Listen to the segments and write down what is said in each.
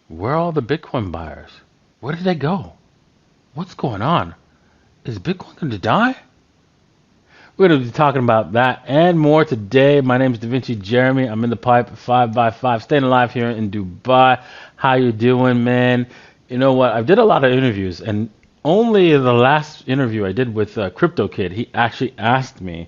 Where are all the Bitcoin buyers? Where did they go? What's going on? Is Bitcoin going to die? We're going to be talking about that and more today. My name is DaVinci Jeremy. I'm in the pipe 5x5, staying alive here in Dubai. How you doing, man? You know what? I did a lot of interviews, and only the last interview I did with Crypto Kid, he actually asked me,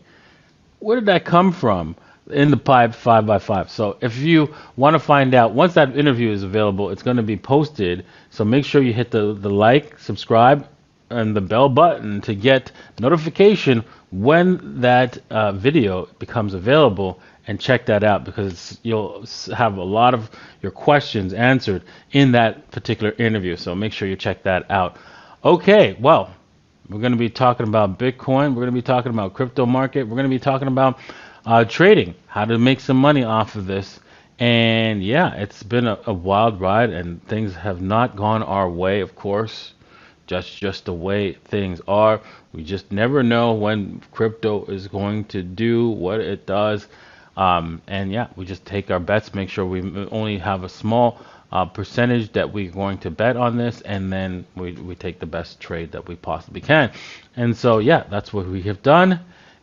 where did that come from? In the pipe 5x5. So if you want to find out, once that interview is available, it's going to be posted. So make sure you hit the like, subscribe, and the bell button to get notification when that video becomes available, and check that out because you'll have a lot of your questions answered in that particular interview. So make sure you check that out. Okay, well, we're going to be talking about Bitcoin. We're going to be talking about crypto market. We're going to be talking about trading, how to make some money off of this. And yeah, it's been a wild ride, and things have not gone our way, of course. Just the way things are. We just never know when crypto is going to do what it does. And yeah, we just take our bets, make sure we only have a small percentage that we're going to bet on this, and then we take the best trade that we possibly can. And so, yeah, that's what we have done.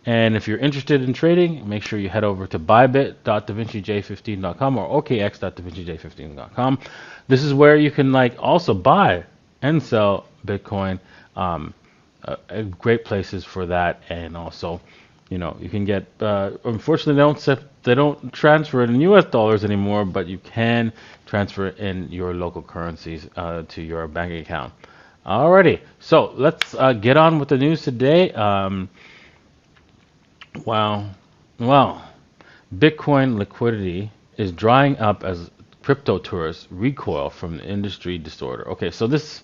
And if you're interested in trading, make sure you head over to bybit.davincij15.com or okx.davincij15.com. This is where you can like also buy and sell Bitcoin. Great places for that, and also, you can get. Unfortunately, they don't transfer it in U.S. dollars anymore, but you can transfer it in your local currencies to your bank account. Alrighty, so let's get on with the news today. Wow, well, Bitcoin liquidity is drying up as crypto tourists recoil from the industry disorder. Okay, so this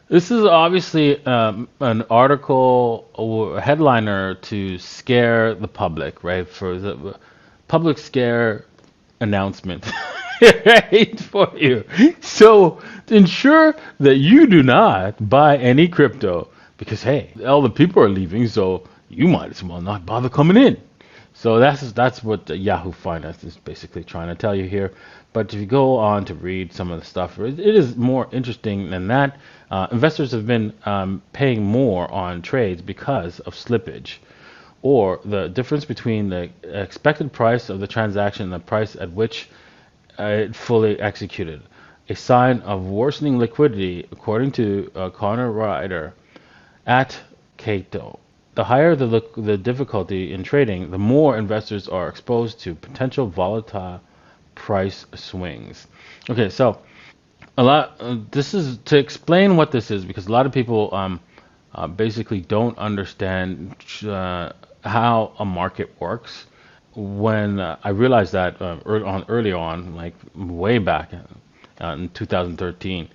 is obviously an article or a headliner to scare the public, right? For the public scare announcement, right? For you. So to ensure that you do not buy any crypto, because hey, all the people are leaving, so you might as well not bother coming in. So that's what the Yahoo Finance is basically trying to tell you here. But if you go on to read some of the stuff, it is more interesting than that. Investors have been paying more on trades because of slippage, or the difference between the expected price of the transaction and the price at which it fully executed. A sign of worsening liquidity, according to Connor Ryder at Cato. The higher the difficulty in trading, the more investors are exposed to potential volatile price swings. Okay, so this is to explain what this is, because a lot of people basically don't understand how a market works. When I realized that early on, like way back in 2013,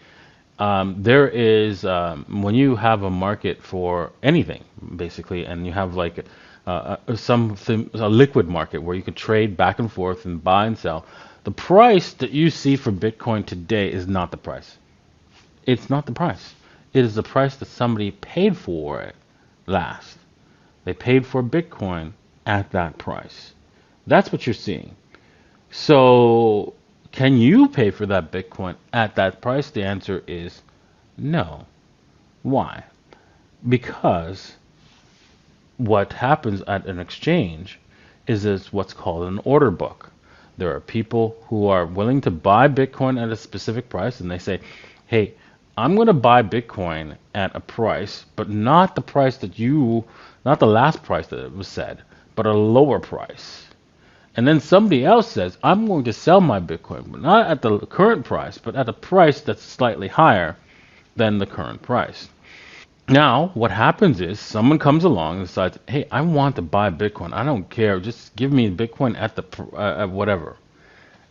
there is when you have a market for anything, basically, and you have like a liquid market where you can trade back and forth and buy and sell. The price that you see for Bitcoin today is not the price. It's not the price. It is the price that somebody paid for it last. They paid for Bitcoin at that price. That's what you're seeing. So, can you pay for that Bitcoin at that price? The answer is no. Why? Because what happens at an exchange is what's called an order book. There are people who are willing to buy Bitcoin at a specific price, and they say, hey, I'm going to buy Bitcoin at a price, but not the price not the last price that it was said, but a lower price. And then somebody else says, I'm going to sell my Bitcoin, but not at the current price, but at a price that's slightly higher than the current price. Now, what happens is someone comes along and decides, hey, I want to buy Bitcoin. I don't care. Just give me Bitcoin at at whatever.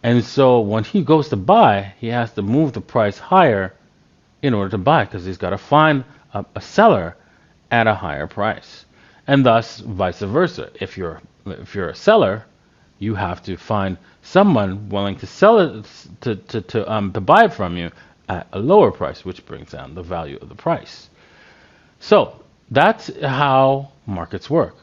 And so when he goes to buy, he has to move the price higher in order to buy, because he's got to find a seller at a higher price. And thus, vice versa. If you're a seller, you have to find someone willing to sell it to buy it from you at a lower price, which brings down the value of the price. So that's how markets work.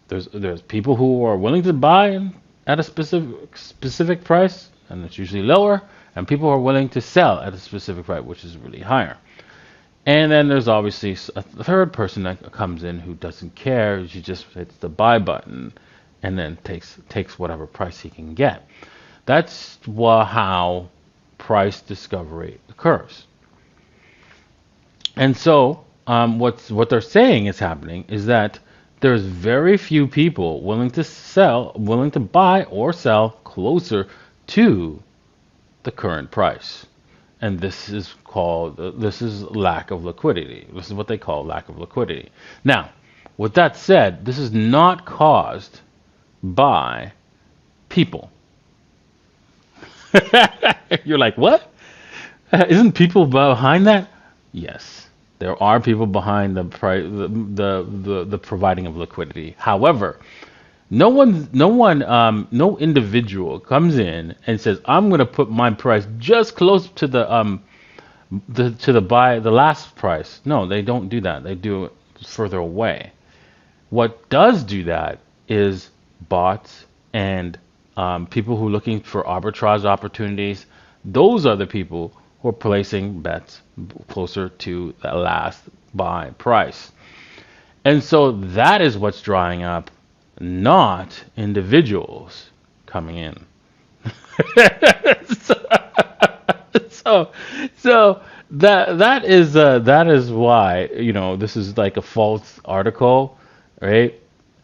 There's people who are willing to buy at a specific price, and it's usually lower, and people are willing to sell at a specific price, which is really higher. And then there's obviously a third person that comes in who doesn't care. She just hits the buy button and then takes whatever price he can get. That's how price discovery occurs. And so what they're saying is happening is that there's very few people willing to buy or sell closer to the current price. And this is lack of liquidity. This is what they call lack of liquidity. Now, with that said, this is not caused by people. You're like, what? Isn't people behind that? Yes, there are people behind the providing of liquidity. However, no individual comes in and says, I'm going to put my price just close to the last price. No, they don't do that. They do it further away. What does do that is bots and people who are looking for arbitrage opportunities. Those are the people who are placing bets closer to the last buy price. And so that is what's drying up, not individuals coming in. so that is why, this is like a false article, right?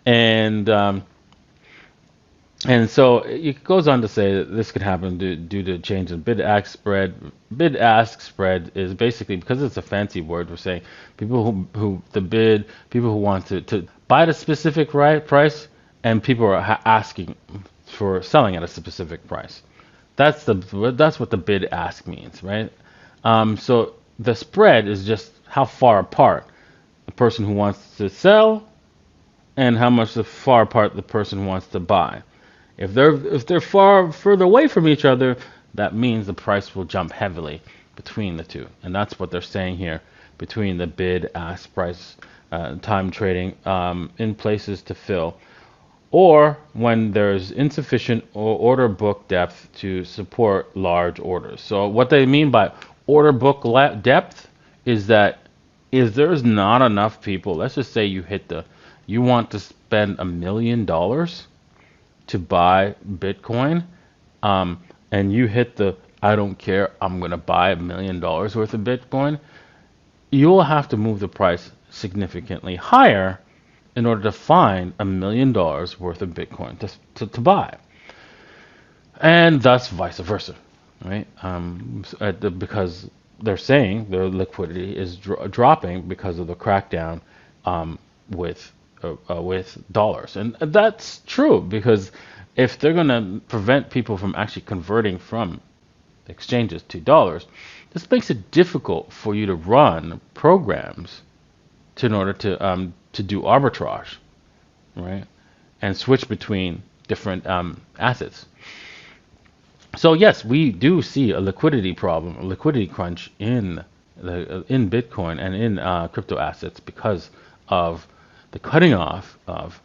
And so it goes on to say that this could happen due to change in bid-ask spread. Bid-ask spread is basically, because it's a fancy word, we're saying people who want to buy at a specific price, and people are asking for selling at a specific price. That's what the bid-ask means, right? So the spread is just how far apart the person who wants to sell and how much far apart the person who wants to buy. If they're further away from each other, that means the price will jump heavily between the two, and that's what they're saying here between the bid-ask price time trading in places to fill, or when there's insufficient order book depth to support large orders. So what they mean by order book depth is that if there's not enough people, let's just say you want to spend $1 million to buy Bitcoin, and you hit I don't care, I'm going to buy $1 million worth of Bitcoin, you will have to move the price significantly higher in order to find $1 million worth of Bitcoin to buy. And thus vice versa, right? Because they're saying their liquidity is dropping because of the crackdown with dollars. And that's true, because if they're going to prevent people from actually converting from exchanges to dollars, this makes it difficult for you to run programs in order to do arbitrage, right? And switch between different assets. So yes, we do see a liquidity problem, a liquidity crunch in Bitcoin and in crypto assets because of the cutting off of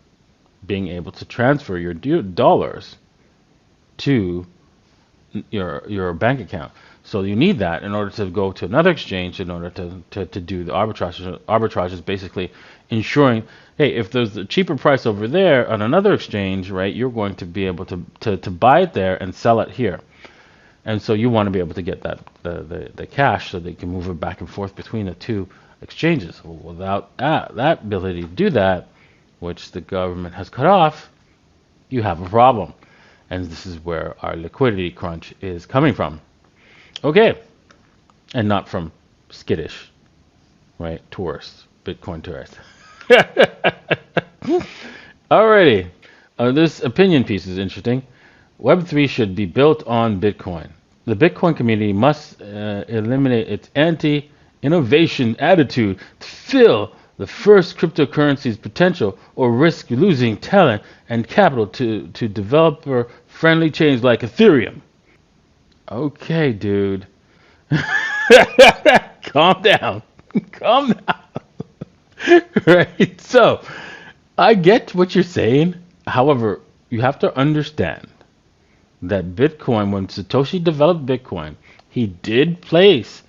being able to transfer your dollars to your bank account. So you need that in order to go to another exchange in order to do the arbitrage. Arbitrage is basically ensuring, hey, if there's a cheaper price over there on another exchange, right, you're going to be able to buy it there and sell it here. And so you want to be able to get the cash so that you can move it back and forth between the two exchanges. Well, without that ability to do that, which the government has cut off, you have a problem. And this is where our liquidity crunch is coming from. Okay. And not from skittish, right, tourists, Bitcoin tourists. Alrighty. This opinion piece is interesting. Web3 should be built on Bitcoin. The Bitcoin community must eliminate its anti-innovation attitude to fill the first cryptocurrency's potential or risk losing talent and capital to developer-friendly chains like Ethereum. Okay, dude. Calm down. Calm down. Right? So, I get what you're saying. However, you have to understand that Bitcoin, when Satoshi developed Bitcoin, he did place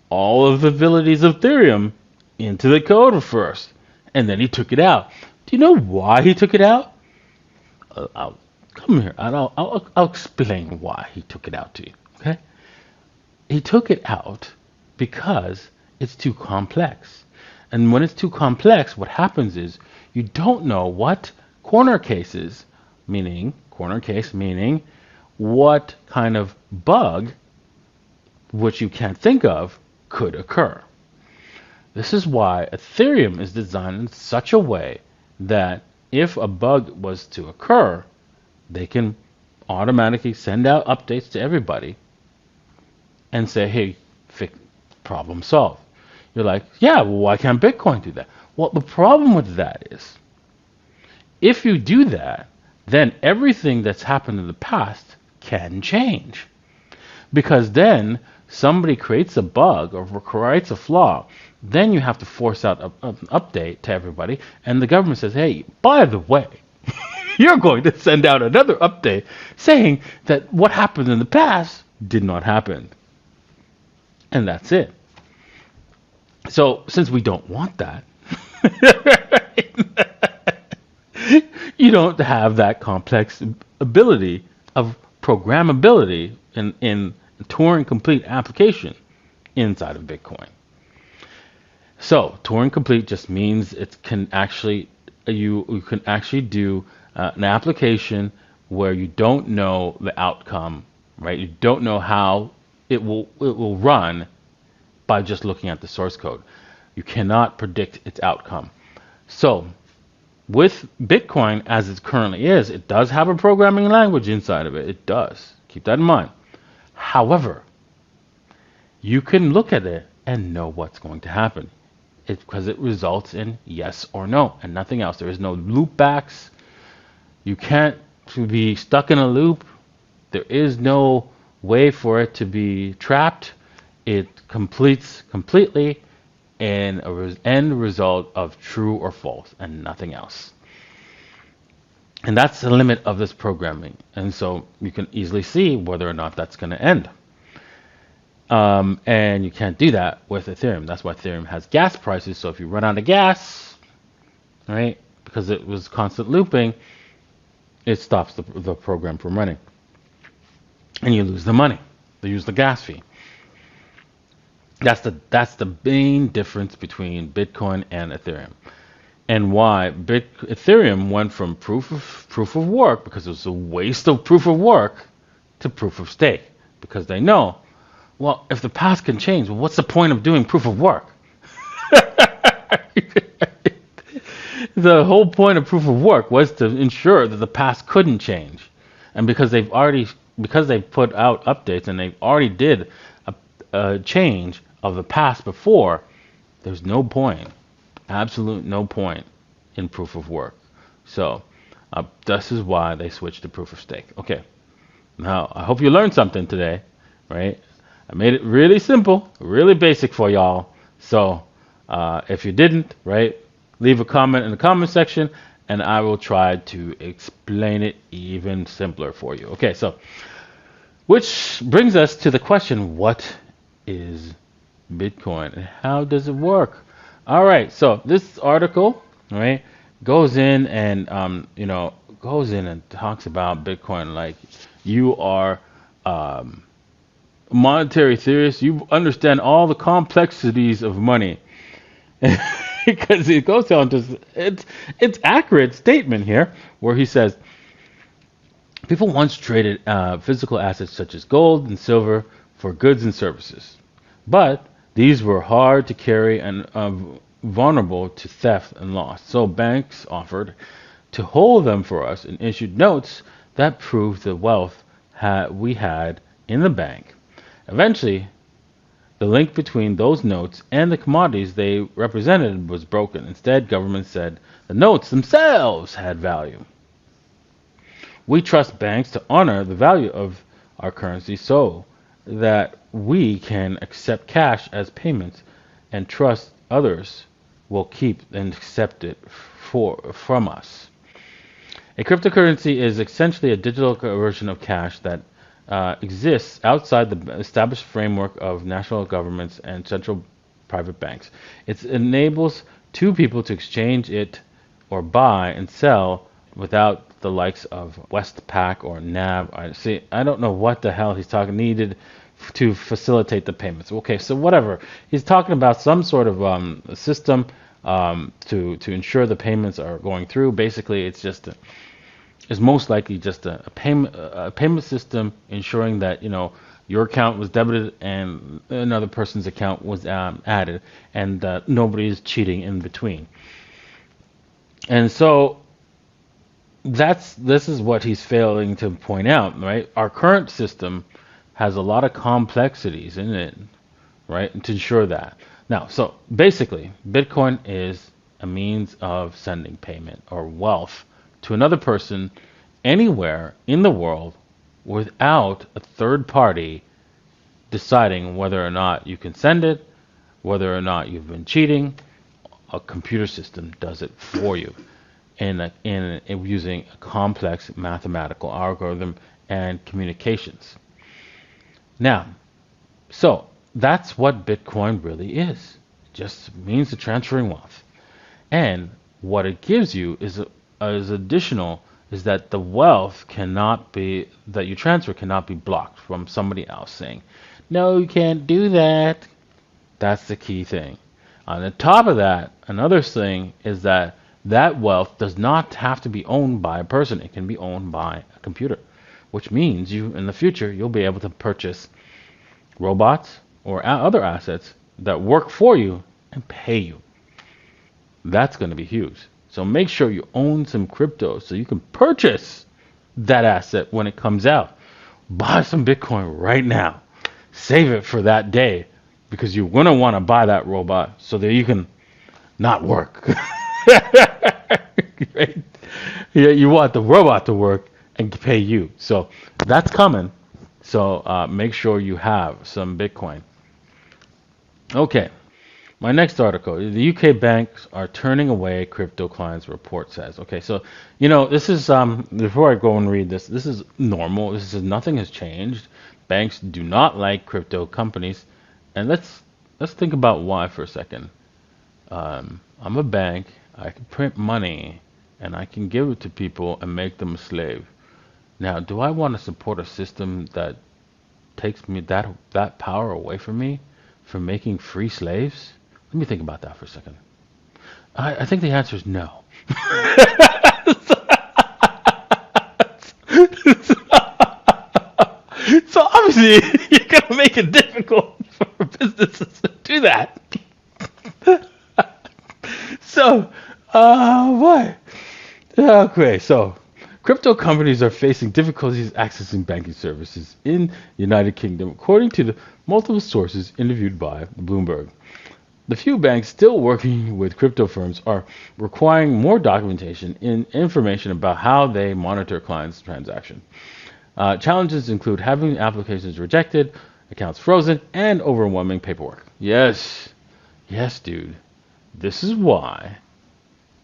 all of the abilities of Ethereum into the code first, and then he took it out. Do you know why he took it out? I'll come here, and I'll explain why he took it out to you. Okay? He took it out because it's too complex. And when it's too complex, what happens is you don't know what corner case meaning what kind of bug, which you can't think of, could occur. This is why Ethereum is designed in such a way that if a bug was to occur, they can automatically send out updates to everybody and say, hey, problem solved. You're like, yeah, well, why can't Bitcoin do that? Well, the problem with that is, if you do that, then everything that's happened in the past can change. Because then somebody creates a bug or creates a flaw, then you have to force out an update to everybody, and the government says, hey, by the way, you're going to send out another update saying that what happened in the past did not happen. And that's it. So since we don't want that, you don't have that complex ability of programmability in Turing complete application inside of Bitcoin. So Turing complete just means it can actually you can actually do an application where you don't know the outcome, right? You don't know how it will run by just looking at the source code. You cannot predict its outcome. So with Bitcoin as it currently is, it does have a programming language inside of it. It does. Keep that in mind. However, you can look at it and know what's going to happen. Because it results in yes or no and nothing else. There is no loop backs. You can't be stuck in a loop. There is no way for it to be trapped. It completes completely in an end result of true or false and nothing else. And that's the limit of this programming. And so you can easily see whether or not that's going to end. And you can't do that with Ethereum. That's why Ethereum has gas prices. So if you run out of gas, right, because it was constant looping, it stops the program from running. And you lose the money. They use the gas fee. That's the main difference between Bitcoin and Ethereum. And why Ethereum went from proof of work, because it was a waste of proof of work, to proof of stake. Because they know, well, if the past can change, well, what's the point of doing proof of work? The whole point of proof of work was to ensure that the past couldn't change. And because they've put out updates and they've already did a change of the past before, there's no point, absolute no point in proof of work. So this is why they switched to proof of stake. Okay, now I hope you learned something today, right? I made it really simple, really basic for y'all. So if you didn't, right, leave a comment in the comment section and I will try to explain it even simpler for you. Okay, so which brings us to the question, what is Bitcoin and how does it work? All right, so this article, right, goes in and talks about Bitcoin like you are a monetary theorist, you understand all the complexities of money. Because it goes down to it's accurate statement here where he says people once traded physical assets such as gold and silver for goods and services, but these were hard to carry and vulnerable to theft and loss. So banks offered to hold them for us and issued notes that proved the wealth we had in the bank. Eventually, the link between those notes and the commodities they represented was broken. Instead, government said the notes themselves had value. We trust banks to honor the value of our currency so that we can accept cash as payments and trust others will keep and accept it from us. A cryptocurrency is essentially a digital version of cash that exists outside the established framework of national governments and central private banks. It enables two people to exchange it or buy and sell without the likes of Westpac or NAV. I don't know what the hell he's talking needed to facilitate the payments. Okay, so whatever. He's talking about some sort of system to ensure the payments are going through. Basically, it's most likely just a payment system ensuring that your account was debited and another person's account was added, and nobody's cheating in between. And so this is what he's failing to point out, right? Our current system has a lot of complexities in it, right? And to ensure that. Now, so basically, Bitcoin is a means of sending payment or wealth to another person anywhere in the world without a third party deciding whether or not you can send it, whether or not you've been cheating. A computer system does it for you in using a complex mathematical algorithm and communications. Now, so that's what Bitcoin really is. It just means the transferring wealth. And what it gives you is additional is that the wealth that you transfer cannot be blocked from somebody else saying, no, you can't do that. That's the key thing. On the top of that, another thing is that wealth does not have to be owned by a person. It can be owned by a computer, which means in the future, you'll be able to purchase robots or other assets that work for you and pay you. That's going to be huge. So make sure you own some crypto so you can purchase that asset when it comes out. Buy some Bitcoin right now. Save it for that day because you're going to want to buy that robot so that you can not work. Right? Yeah, you want the robot to work and pay you. So that's coming. So make sure you have some Bitcoin. Okay. My next article, the UK banks are turning away crypto clients, report says. Okay, so, this is, before I go and read this is normal. This is nothing has changed. Banks do not like crypto companies. And let's think about why for a second. I'm a bank. I can print money and I can give it to people and make them a slave. Now, do I want to support a system that takes me that power away from me for making free slaves? Let me think about that for a second. I think the answer is no. So obviously, you're going to make it difficult for businesses to do that. So, what? Okay, so crypto companies are facing difficulties accessing banking services in the United Kingdom, according to the multiple sources interviewed by Bloomberg. The few banks still working with crypto firms are requiring more documentation and information about how they monitor clients' transactions. Challenges include having applications rejected, accounts frozen, and overwhelming paperwork. Yes, dude. This is why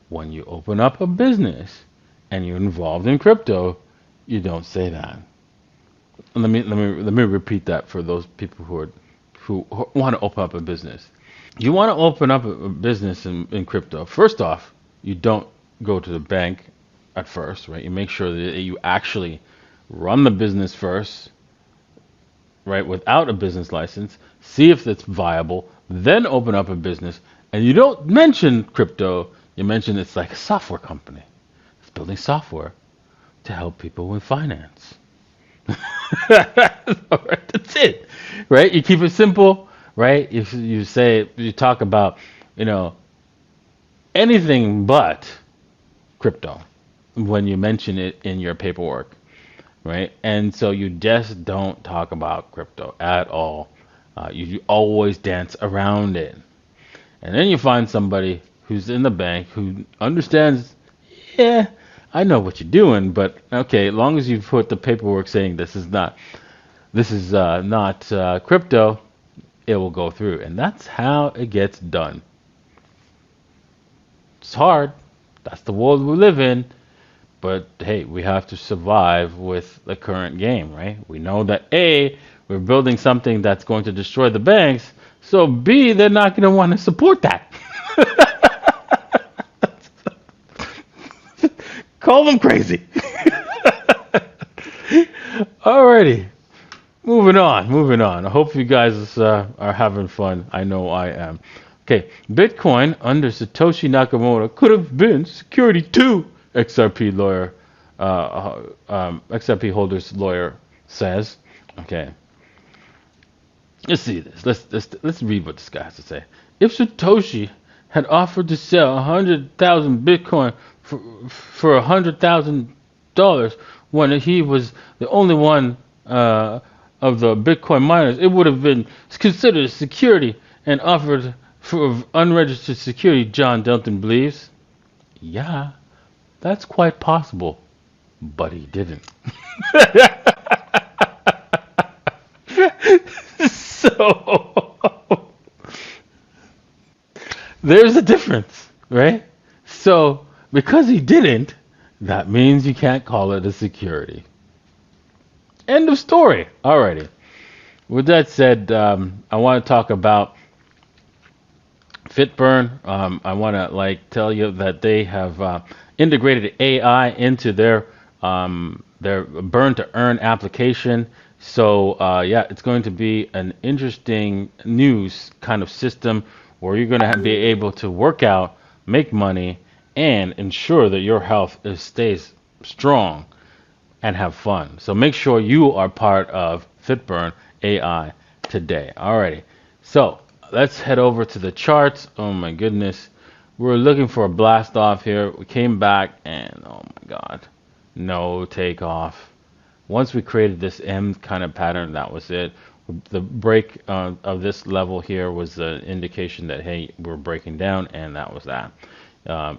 when you open up a business and you're involved in crypto, you don't say that. Let me repeat that for those people who want to open up a business. You want to open up a business in crypto. First off, you don't go to the bank at first, right? You make sure that you actually run the business first, right? Without a business license, see if it's viable, then open up a business. And you don't mention crypto. You mention it's like a software company. It's building software to help people with finance. All right, that's it, right? You keep it simple. Right? If you talk about, anything but crypto when you mention it in your paperwork, right? And so you just don't talk about crypto at all. You always dance around it. And then you find somebody who's in the bank who understands, yeah, I know what you're doing, but okay, as long as you put the paperwork saying this is not crypto, it will go through. And that's how it gets done. It's hard. That's the world we live in. but hey, we have to survive with the current game, right? We know that A, we're building something that's going to destroy the banks, so B, they're not going to want to support that. Call them crazy. Alrighty, moving on. I hope you guys are having fun. I know I am. Okay, Bitcoin under Satoshi Nakamoto could have been security too, XRP holder's lawyer says. Okay, let's see this. Let's read what this guy has to say. If Satoshi had offered to sell 100,000 Bitcoin for $100,000 when he was the only one of the Bitcoin miners, it would have been considered security and offered for unregistered security, John Delton believes. Yeah, that's quite possible, but he didn't. So there's a difference, right? So because he didn't, that means you can't call it a security. End of story. Alrighty. With that said, I want to talk about Fitburn. I want to tell you that they have integrated AI into their burn to earn application. So yeah, it's going to be an interesting news kind of system where you're going to be able to work out, make money, and ensure that your health stays strong and have fun. So make sure you are part of Fitburn AI today. Alrighty. So let's head over to the charts. Oh my goodness. We're looking for a blast off here. We came back and oh my god. No takeoff. Once we created this M kind of pattern, that was it. The break of this level here was the indication that, hey, we're breaking down, and that was that.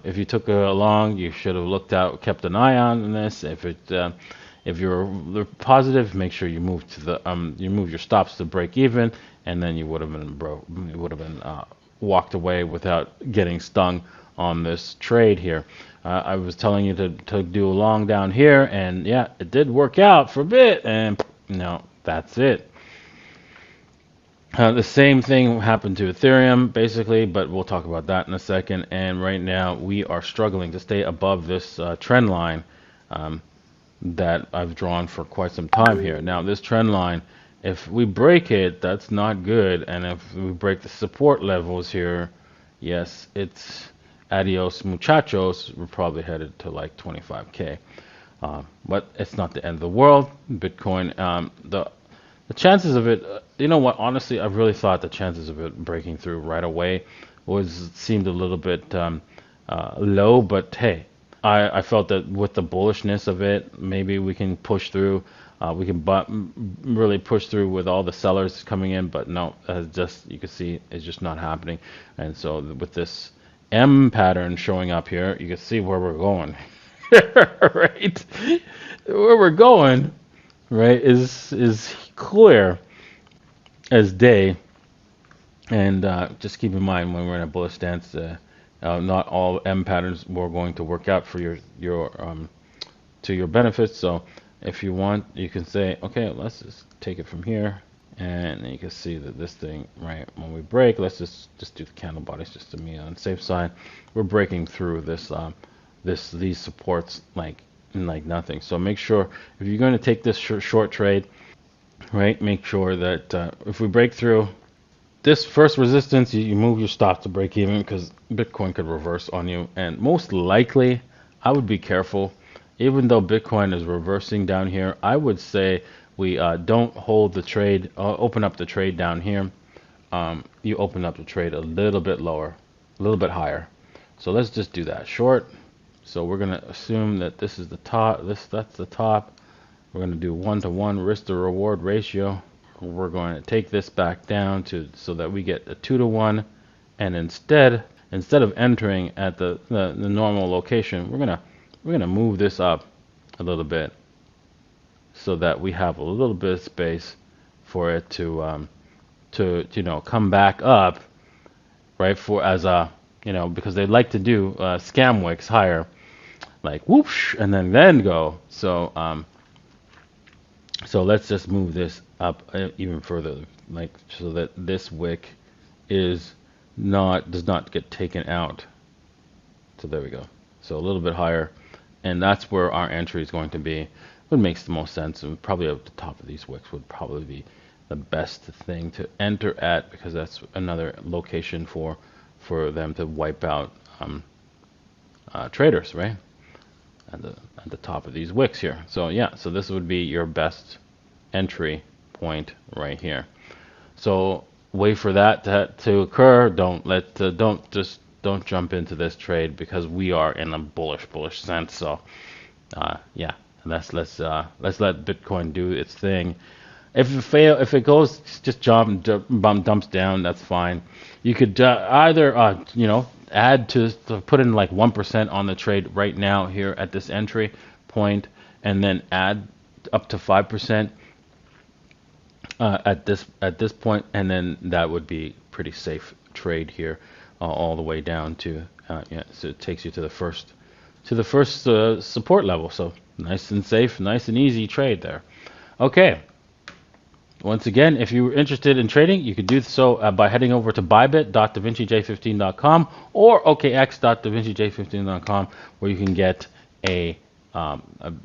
If you took it along, you should have looked out, kept an eye on this. If you're positive, make sure you move to the you move your stops to break even, and then you would have been walked away without getting stung on this trade here. I was telling you to do a long down here, and yeah, it did work out for a bit, and no, that's it. The same thing happened to Ethereum, basically, but we'll talk about that in a second. And right now, we are struggling to stay above this trend line that I've drawn for quite some time here. Now, this trend line, if we break it, that's not good. And if we break the support levels here, yes, it's adios muchachos. We're probably headed to like 25K. But it's not the end of the world. Bitcoin, the chances of it, you know what, honestly, I really thought the chances of it breaking through right away seemed a little bit low, but hey, I felt that with the bullishness of it, maybe we can push through. We can really push through with all the sellers coming in, but no, just you can see it's just not happening. And so with this M pattern showing up here, you can see where we're going, right? Where we're going, right, is clear as day. And just keep in mind when we're in a bullish stance, not all M patterns were going to work out for your to your benefits. So if you want, you can say, okay, let's just take it from here, and you can see that this thing, right, when we break, let's just do the candle bodies just to be on the safe side. We're breaking through this these supports like nothing. So make sure if you're going to take this short trade, right, make sure that if we break through this first resistance, you move your stop to break even, because Bitcoin could reverse on you. And most likely, I would be careful. Even though Bitcoin is reversing down here, I would say we don't hold the trade, open up the trade down here. You open up the trade a little bit lower, a little bit higher. So let's just do that. Short. So we're going to assume that this is the top. That's the top. We're going to do 1-to-1 risk to reward ratio. We're going to take this back down to so that we get a 2-to-1, and instead of entering at the normal location, we're gonna move this up a little bit so that we have a little bit of space for it to come back up, right? For as a because they like to do scam wicks higher. like whoosh, and then go. So let's just move this up even further, like so that this wick does not get taken out. So there we go. So a little bit higher, and that's where our entry is going to be. What makes the most sense, and probably at the top of these wicks would probably be the best thing to enter at, because that's another location for them to wipe out traders, right? At the top of these wicks here. So yeah, so this would be your best entry point right here. So wait for that to occur. Don't jump into this trade, because we are in a bullish sense. So yeah, let's let Bitcoin do its thing. If it goes just dumps down, that's fine. You could either add to put in like 1% on the trade right now here at this entry point, and then add up to 5% at this point, and then that would be pretty safe trade here all the way down to so it takes you to the first support level. So nice and safe, nice and easy trade there. Okay. Once again, if you're interested in trading, you could do so by heading over to bybit.davincij15.com or okx.davincij15.com, where you can get a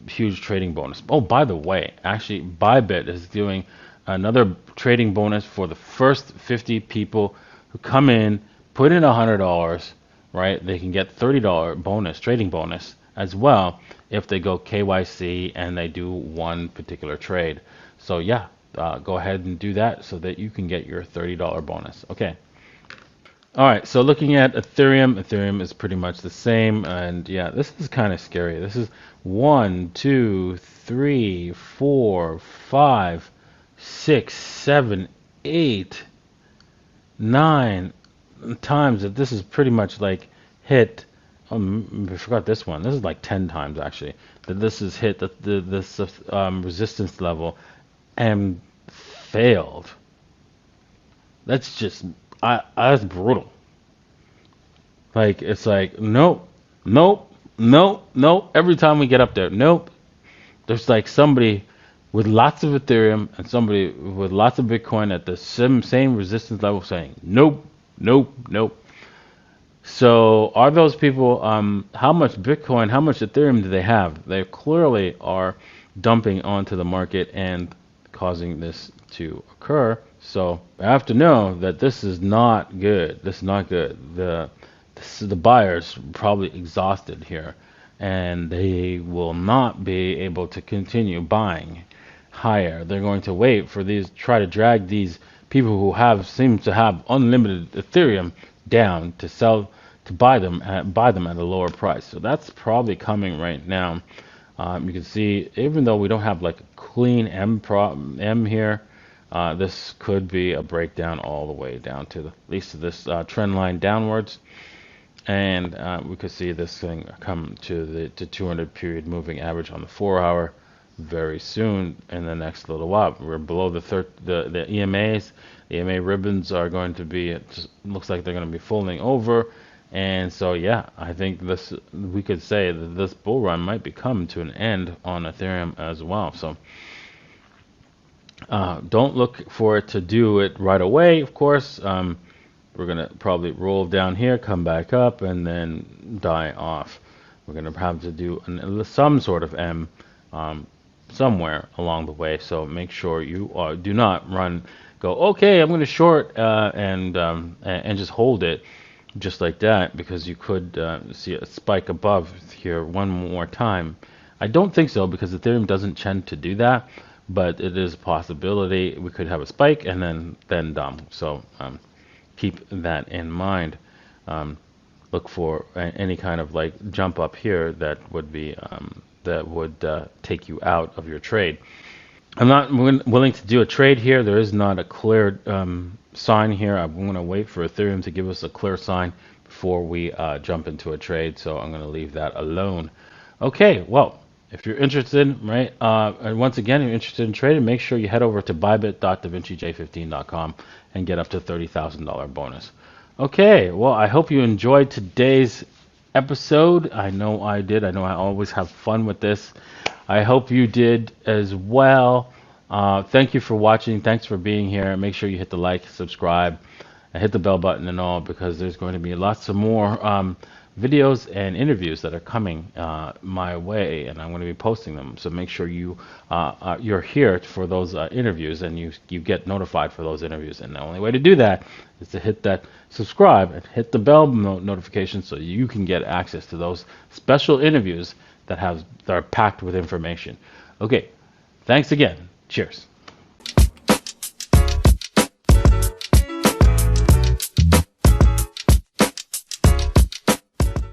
huge trading bonus. Oh, by the way, actually, Bybit is doing another trading bonus for the first 50 people who come in, put in $100, right? They can get $30 trading bonus as well if they go KYC and they do one particular trade. So yeah. Go ahead and do that so that you can get your $30 bonus. Okay. All right. So looking at Ethereum is pretty much the same. And yeah, this is kind of scary. This is 1, 2, 3, 4, 5, 6, 7, 8, 9 times that this is pretty much like hit. I forgot this one. This is like 10 times actually that this is hit this resistance level and failed. That's just that's brutal. Like it's like nope. Every time we get up there, nope. There's like somebody with lots of Ethereum and somebody with lots of Bitcoin at the same resistance level saying nope. So are those people? How much Bitcoin, how much Ethereum do they have? They clearly are dumping onto the market and causing this to occur. So I have to know that this is not good. This is not good. The buyers probably exhausted here, and they will not be able to continue buying higher. They're going to wait for try to drag these people who seem to have unlimited Ethereum down to buy them at a lower price. So that's probably coming right now. You can see, even though we don't have like a clean M here, this could be a breakdown all the way down to at least to this trend line downwards, and we could see this thing come to the 200 period moving average on the 4-hour very soon in the next little while. We're below the EMAs. The EMA ribbons are going to be, it just looks like they're going to be folding over. And so, yeah, I think we could say that this bull run might be coming to an end on Ethereum as well. So don't look for it to do it right away, of course. We're going to probably roll down here, come back up, and then die off. We're going to have to do some sort of M somewhere along the way. So make sure you do not go, okay, I'm going to short and just hold it. Just like that, because you could see a spike above here one more time. I don't think so, because Ethereum doesn't tend to do that, but it is a possibility. We could have a spike and then dump. So keep that in mind. Look for any kind of like jump up here that would be take you out of your trade. I'm not willing to do a trade here. There is not a clear sign here. I'm going to wait for Ethereum to give us a clear sign before we jump into a trade. So I'm going to leave that alone. Okay, well, if you're interested, right, and once again, if you're interested in trading, make sure you head over to bybit.davincij15.com and get up to $30,000 bonus. Okay, well, I hope you enjoyed today's episode. I know I did. I know I always have fun with this. I hope you did as well. Thank you for watching. Thanks for being here. Make sure you hit the like, subscribe, and hit the bell button and all, because there's going to be lots of more videos and interviews that are coming my way, and I'm going to be posting them. So make sure you're here for those interviews, and you get notified for those interviews. And the only way to do that is to hit that subscribe and hit the bell notification, so you can get access to those special interviews that are packed with information. Okay, thanks again. Cheers.